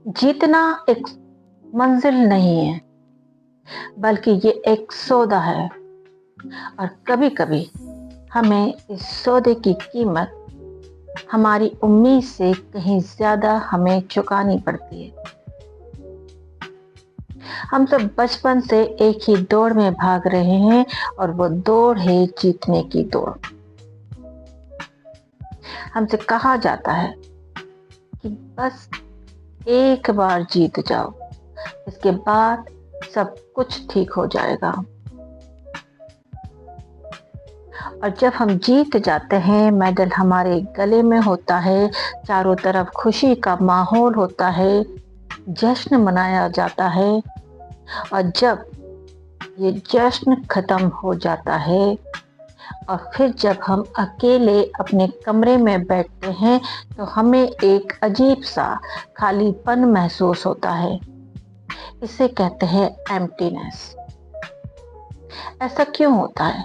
जीतना एक मंजिल नहीं है, बल्कि ये एक सौदा है। और कभी कभी हमें इस सौदे की कीमत हमारी उम्मीद से कहीं ज्यादा हमें चुकानी पड़ती है। हम सब बचपन से एक ही दौड़ में भाग रहे हैं, और वो दौड़ है जीतने की दौड़। हमसे कहा जाता है कि बस एक बार जीत जाओ, इसके बाद सब कुछ ठीक हो जाएगा। और जब हम जीत जाते हैं, मेडल हमारे गले में होता है, चारों तरफ खुशी का माहौल होता है, जश्न मनाया जाता है। और जब ये जश्न खत्म हो जाता है और फिर जब हम अकेले अपने कमरे में बैठते हैं, तो हमें एक अजीब सा खालीपन महसूस होता है। इसे कहते हैं एम्प्टीनेस। ऐसा क्यों होता है?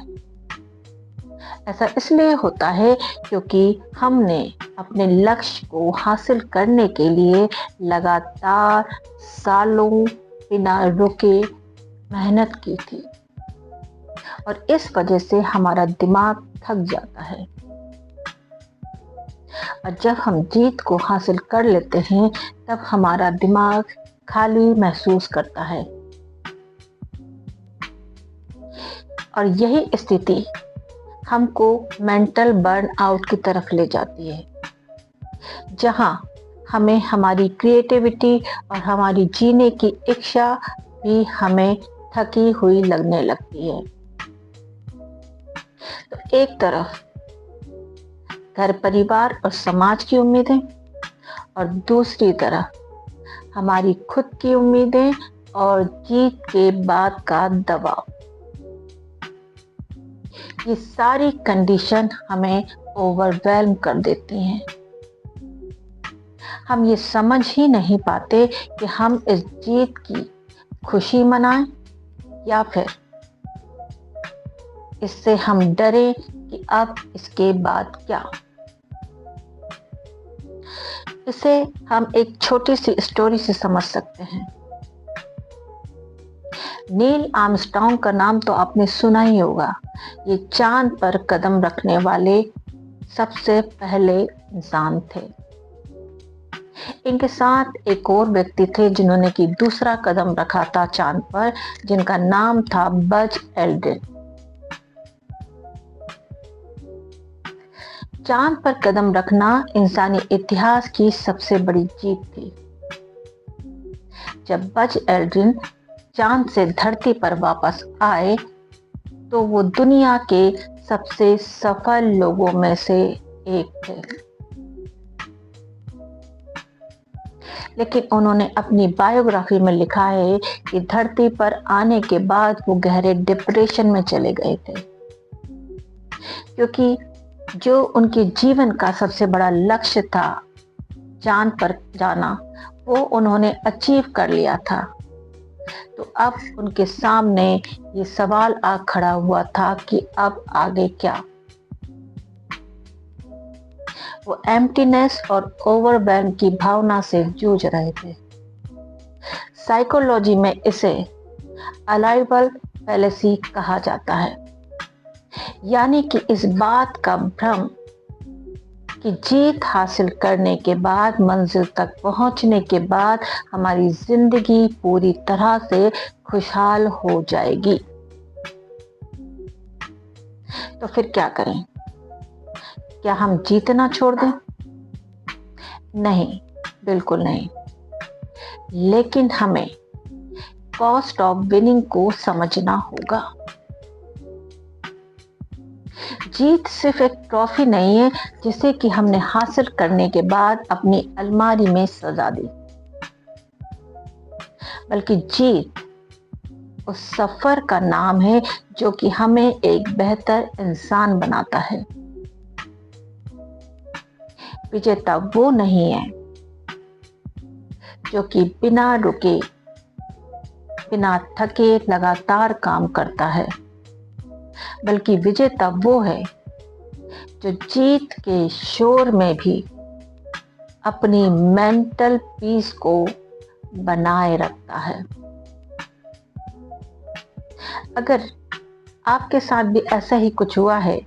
ऐसा इसलिए होता है क्योंकि हमने अपने लक्ष्य को हासिल करने के लिए लगातार सालों बिना रुके मेहनत की थी, और इस वजह से हमारा दिमाग थक जाता है। और जब हम जीत को हासिल कर लेते हैं, तब हमारा दिमाग खाली महसूस करता है। और यही स्थिति हमको मेंटल बर्न आउट की तरफ ले जाती है, जहां हमें हमारी क्रिएटिविटी और हमारी जीने की इच्छा भी हमें थकी हुई लगने लगती है। तो एक तरफ घर परिवार और समाज की उम्मीदें, और दूसरी तरफ हमारी खुद की उम्मीदें और जीत के बाद का दबाव। ये सारी कंडीशन हमें ओवरवेल्म कर देती हैं। हम ये समझ ही नहीं पाते कि हम इस जीत की खुशी मनाएं या फिर इससे हम डरे कि अब इसके बाद क्या। इसे हम एक छोटी सी स्टोरी से समझ सकते हैं। नील आर्मस्ट्रांग का नाम तो आपने सुना ही होगा। ये चांद पर कदम रखने वाले सबसे पहले इंसान थे। इनके साथ एक और व्यक्ति थे जिन्होंने की दूसरा कदम रखा था चांद पर, जिनका नाम था बज एल्ड्रिन। चांद पर कदम रखना इंसानी इतिहास की सबसे बड़ी जीत थी। जब बज एल्ड्रिन चांद से धरती पर वापस आए, तो वो दुनिया के सबसे सफल लोगों में से एक थे। लेकिन उन्होंने अपनी बायोग्राफी में लिखा है कि धरती पर आने के बाद वो गहरे डिप्रेशन में चले गए थे, क्योंकि जो उनके जीवन का सबसे बड़ा लक्ष्य था, चांद पर जाना, वो उन्होंने अचीव कर लिया था। तो अब उनके सामने ये सवाल आ खड़ा हुआ था कि अब आगे क्या। वो एम्प्टीनेस और ओवरवेल्म की भावना से जूझ रहे थे। साइकोलॉजी में इसे अराइवल फैलेसी कहा जाता है, यानी कि इस बात का भ्रम कि जीत हासिल करने के बाद, मंजिल तक पहुंचने के बाद हमारी जिंदगी पूरी तरह से खुशहाल हो जाएगी। तो फिर क्या करें? क्या हम जीतना छोड़ दें? नहीं, बिल्कुल नहीं। लेकिन हमें कॉस्ट ऑफ विनिंग को समझना होगा। जीत सिर्फ एक ट्रॉफी नहीं है जिसे कि हमने हासिल करने के बाद अपनी अलमारी में सजा दी, बल्कि जीत उस सफर का नाम है जो कि हमें एक बेहतर इंसान बनाता है। विजेता वो नहीं है जो कि बिना रुके, बिना थके लगातार काम करता है, बल्कि विजेता वो है जो जीत के शोर में भी अपनी मेंटल पीस को बनाए रखता है। अगर आपके साथ भी ऐसा ही कुछ हुआ है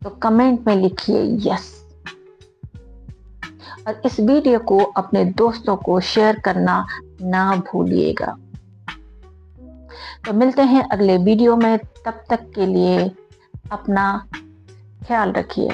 तो कमेंट में लिखिए यस, और इस वीडियो को अपने दोस्तों को शेयर करना ना भूलिएगा। तो मिलते हैं अगले वीडियो में, तब तक के लिए अपना ख्याल रखिए।